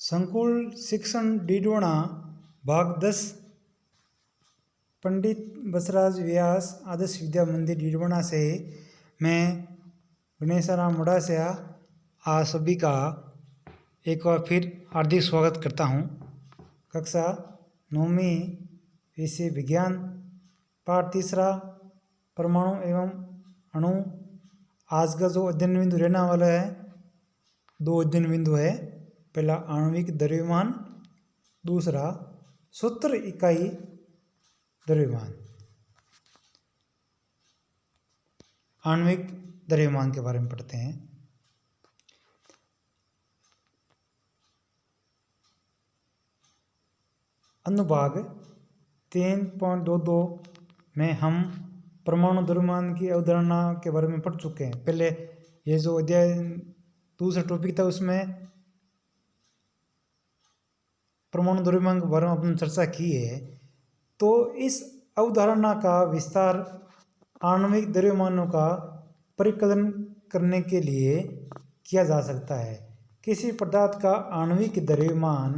संकुल शिक्षण डीडवाना भाग 10 पंडित बसराज व्यास आदर्श विद्या मंदिर डीडवाना से मैं गणेशाराम मुडासिया आप सभी का एक बार फिर हार्दिक स्वागत करता हूँ। कक्षा 9वीं विषय विज्ञान पाठ तीसरा परमाणु एवं अणु। आज का जो अध्ययन बिंदु रहने वाला है, दो अध्ययन बिंदु है। पहला आणविक द्रव्यमान, दूसरा सूत्र इकाई द्रव्यमान। आणविक द्रव्यमान के बारे में पढ़ते हैं। अनुभाग 3.22 में हम परमाणु द्रव्यमान की अवधारणा के बारे में पढ़ चुके हैं। पहले ये जो अध्याय दूसरा टॉपिक था उसमें परमाणु द्रव्यमान के बारे में अपनी चर्चा की है। तो इस अवधारणा का विस्तार आणविक द्रव्यमानों का परिकलन करने के लिए किया जा सकता है। किसी पदार्थ का आणविक द्रव्यमान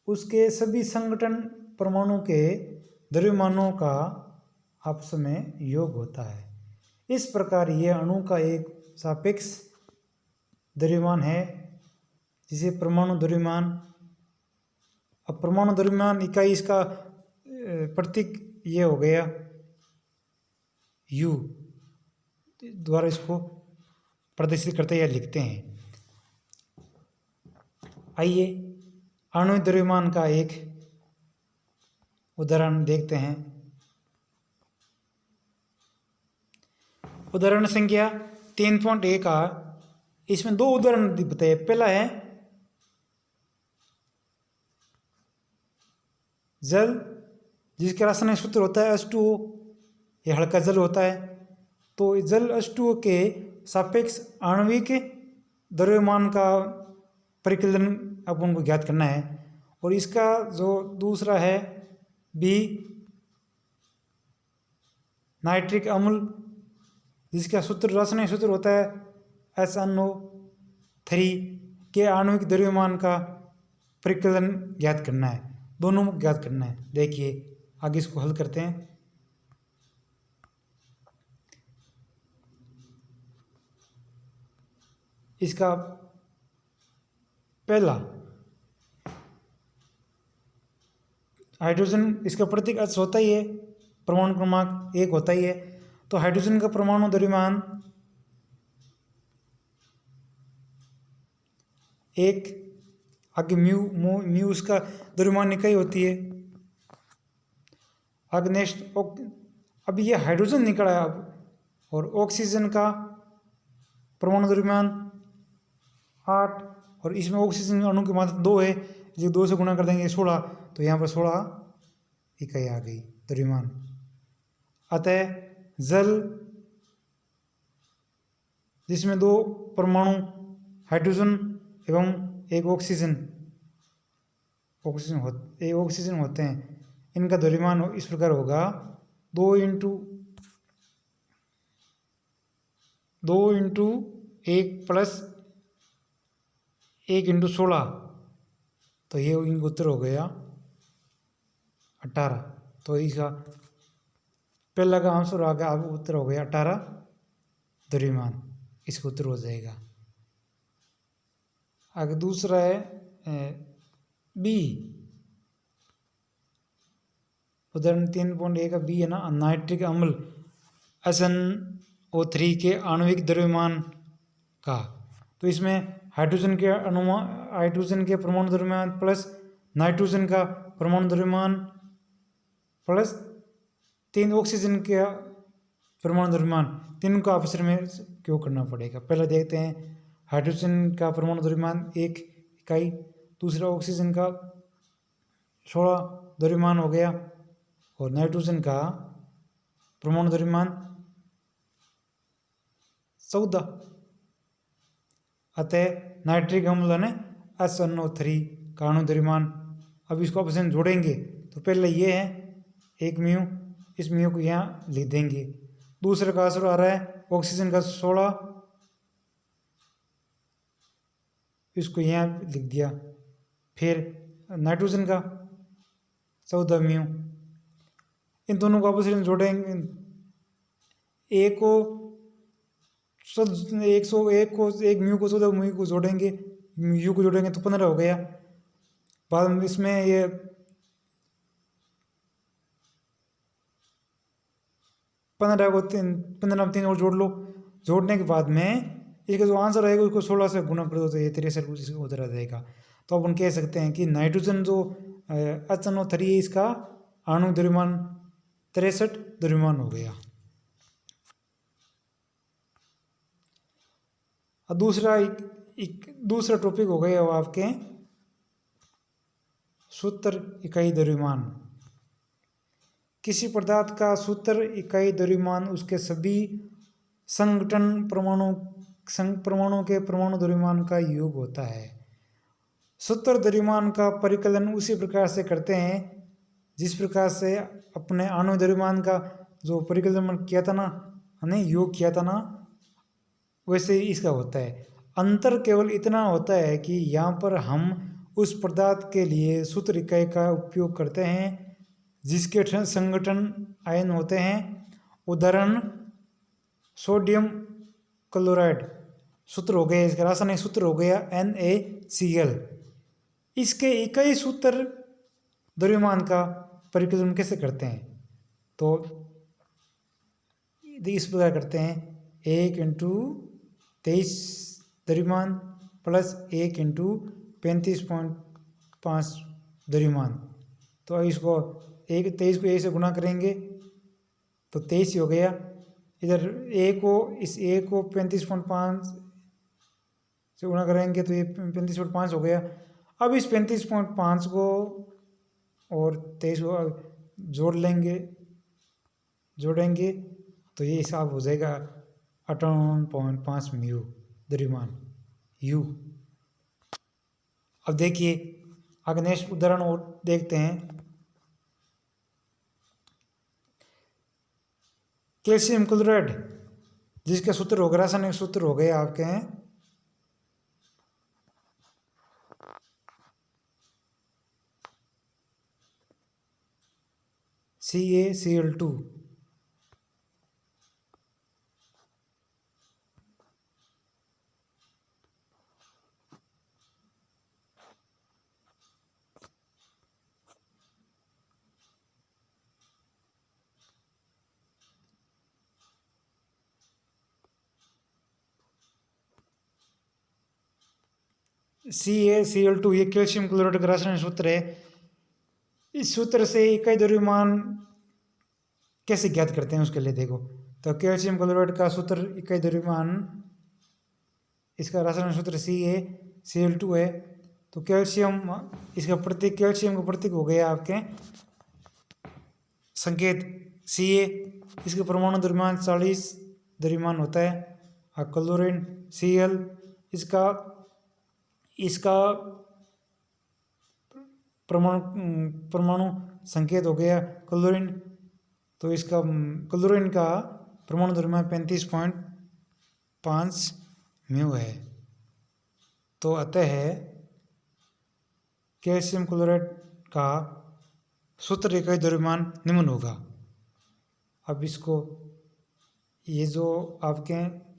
उसके सभी संगठन परमाणु के द्रव्यमानों का आपस में योग होता है। इस प्रकार यह अणु का एक सापेक्ष द्रव्यमान है जिसे परमाणु द्रव्यमान। अब परमाणु द्रव्यमान इकाई इसका प्रतीक ये हो गया U द्वारा इसको प्रदर्शित करते या लिखते हैं। आइए आणविक द्रव्यमान का एक उदाहरण देखते हैं। उदाहरण संख्या 3.1 का इसमें दो उदाहरण बताए। पहला है जल, जिसका रासायनिक सूत्र होता है H2O। यह हल्का जल होता है। तो जल H2O के सापेक्ष आणविक द्रव्यमान का परिकलन अपन को ज्ञात करना है। और इसका जो दूसरा है B, नाइट्रिक अम्ल, जिसका सूत्र रासायनिक सूत्र होता है SNO3 के आणविक द्रव्यमान का परिकलन ज्ञात करना है। दोनों को ज्ञात करना है। देखिए आगे इसको हल करते हैं। इसका पहला हाइड्रोजन, इसका प्रतीक H होता ही है, परमाणु क्रमांक 1 होता ही है। तो हाइड्रोजन का परमाणु द्रव्यमान 1। आगे म्यू उसका द्रव्यमान इकाई होती है। आगे नेक्स्ट अब ये हाइड्रोजन निकला है अब। और ऑक्सीजन का परमाणु द्रव्यमान 8। और इसमें ऑक्सीजन अणु की मात्रा 2 है, जो 2 से गुणा कर देंगे 16। तो यहाँ पर 16 इकाई आ गई द्रव्यमान। अतः जल, जिसमें 2 परमाणु हाइड्रोजन एवं एक ऑक्सीजन होते हैं, इनका द्रव्यमान इस प्रकार होगा 2 इंटू 1 प्लस 1 इंटू 16। तो ये इनका उत्तर हो गया 18। तो इसका पहला का आंसर आ गया, उत्तर हो गया 18 द्रव्यमान। इसका उत्तर हो जाएगा। आगे दूसरा है बी, उदाहरण 3.1 का बी है ना, नाइट्रिक अम्ल SNO3 के आणविक द्रव्यमान का। तो इसमें हाइड्रोजन के परमाणु द्रव्यमान प्लस नाइट्रोजन का परमाणु द्रव्यमान प्लस 3 ऑक्सीजन का परमाणु द्रव्यमान, तीनों का आपस में क्यों करना पड़ेगा। पहले देखते हैं हाइड्रोजन का परमाणु द्रव्यमान 1 इकाई, दूसरा ऑक्सीजन का 16 द्रव्यमान हो गया, और नाइट्रोजन का परमाणु द्रव्यमान 14। अतः नाइट्रिक अम्ल ने SNO3 का अणु द्रव्यमान। अब इसको ऑप्शन जोड़ेंगे तो पहले ये है 1 म्यू, इस म्यू को यहाँ लिख देंगे। दूसरे का आंसर आ रहा है ऑक्सीजन का 16, इसको यहाँ लिख दिया। फिर नाइट्रोजन का 14 म्यू। इन दोनों को आपस में जोड़ेंगे, एक को एक म्यू को 14 म्यू को जोड़ेंगे, यू को जोड़ेंगे तो 15 हो गया। बाद में इसमें ये 15 को 3 और जोड़ लो। जोड़ने के बाद में इसका जो आंसर आएगा उसको 16 से गुना कर दो तो ये 63 कुछ उधर आ जाएगा। तो अपन कह सकते हैं कि नाइट्रोजन जो HNO3 है इसका आणविक द्रव्यमान 63 द्रव्यमान हो गया। और दूसरा टॉपिक हो गया वो आपके सूत्र इकाई द्रव्यमान। किसी पदार्थ का सूत्र इकाई द्रव्यमान उसके सभी संगठन परमाणु के परमाणु द्रव्यमान का योग होता है। सूत्र द्रव्यमान का परिकलन उसी प्रकार से करते हैं जिस प्रकार से अपने आणविक द्रव्यमान का जो परिकलन किया था ना, नहीं योग किया था ना, वैसे ही इसका होता है। अंतर केवल इतना होता है कि यहाँ पर हम उस पदार्थ के लिए सूत्र इकाई का उपयोग करते हैं जिसके संगठन आयन होते हैं। उदाहरण सोडियम क्लोराइड सूत्र हो गया, इसका रासायनिक सूत्र हो गया NaCl। इसके इकाई सूत्र द्रव्यमान का परिकलन कैसे करते हैं, तो इस प्रकार करते हैं 1 × 23 द्रव्यमान प्लस 1 × 35.5 द्रव्यमान। तो इसको 23 को 1 से गुना करेंगे तो 23 हो गया। इधर इस A को 35.5 से गुना करेंगे तो ये 35.5 हो गया। अब इस 35.5 को और 23 को जोड़ेंगे तो ये हिसाब हो जाएगा 58.5 म्यू द्रव्यमान U। अब देखिए आगे नेक्स्ट उदाहरण और देखते हैं। कैल्शियम क्लोराइड जिसका सूत्र हो गया, रासायनिक सूत्र हो गए आपके हैं CaCl2। CaCl2 ये कैल्शियम क्लोराइड का रासायनिक सूत्र है। इस सूत्र से इकाई द्रव्यमान कैसे ज्ञात करते हैं उसके लिए देखो, तो कैल्शियम क्लोराइड का सूत्र इकाई द्रव्यमान, इसका रासायनिक सूत्र CaCl2 है। तो कैल्शियम, इसका प्रतीक, कैल्शियम का प्रतीक हो गया आपके संकेत Ca। इसका परमाणु द्रव्यमान 40 द्रव्यमान होता है। और क्लोरीन Cl इसका परमाणु संकेत हो गया क्लोरीन। तो इसका क्लोरीन का परमाणु द्रव्यमान 35.5 म्यू है। तो अतः कैल्शियम क्लोराइड का सूत्र इकाई द्रव्यमान निम्न होगा। अब इसको ये जो आपके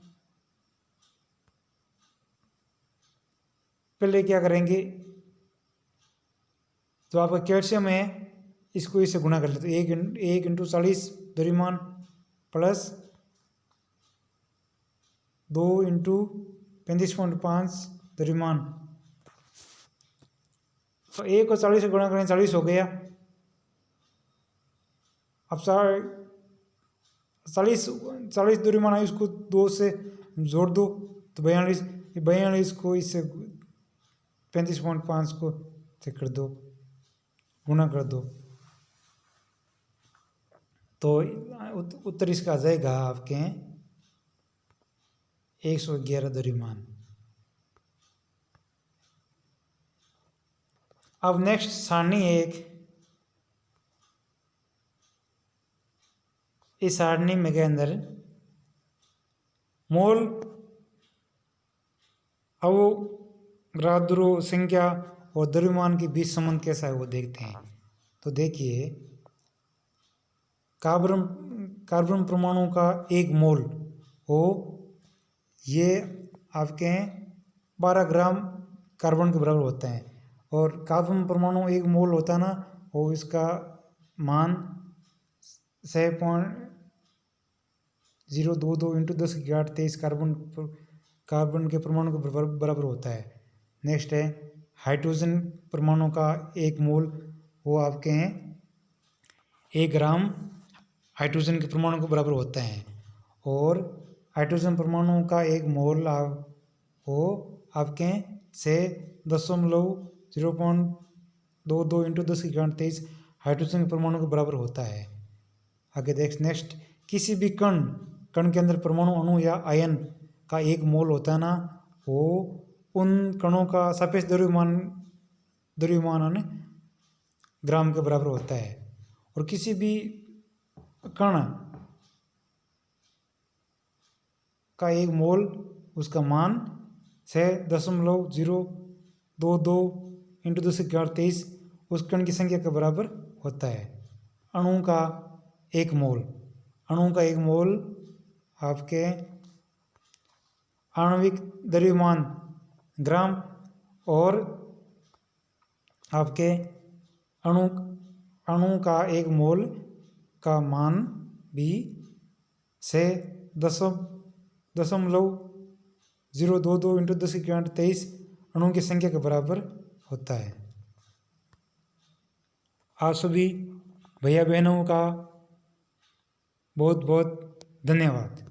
पहले क्या करेंगे, जो आपका कैल्शियम है इसको इससे गुणा कर लेते, 1 × 40 द्रव्यमान प्लस 2 × 35.5 द्रव्यमान। तो 1 को 40 से गुणा करें 40 हो गया। अब 40 द्रव्यमान है, इसको 2 से जोड़ दो तो 42 को इससे 35.5 को से कर दो, गुणा कर दो तो उत्तर इसका आ जाएगा आपके 111 द्रव्यमान। अब नेक्स्ट सारणी है एक, इस सारणी में के अंदर मोल अवोगाद्रो संख्या और द्रव्यमान के बीच संबंध कैसा है वो देखते हैं। तो देखिए, कार्बन कार्बन परमाणु का एक मोल हो, ये आपके 12 ग्राम कार्बन के बराबर होता है। और कार्बन परमाणु एक मोल होता है ना, वो इसका मान 6.022 इंटू 10⁻23 कार्बन के परमाणु के बराबर होता है। नेक्स्ट है हाइड्रोजन परमाणु का एक मोल, वो आपके हैं 1 ग्राम हाइड्रोजन के परमाणु के बराबर होता है। और हाइड्रोजन परमाणु का एक मोल वो आपके 6.022 इंटू 10⁻23 हाइड्रोजन के परमाणु के बराबर होता है। आगे नेक्स्ट, किसी भी कण के अंदर परमाणु अणु या आयन का एक मोल होता है ना, वो उन कणों का सापेक्ष द्रव्यमान ग्राम के बराबर होता है। और किसी भी कण का एक मोल, उसका मान 6.022 इंटू 10⁻23 उस कण की संख्या के बराबर होता है। अणु का एक मोल आपके आणविक द्रव्यमान ग्राम, और आपके अणु का एक मोल का मान भी 6.022 इंटू 10⁻23 अणु की संख्या के बराबर होता है। आप सभी भैया बहनों का बहुत बहुत धन्यवाद।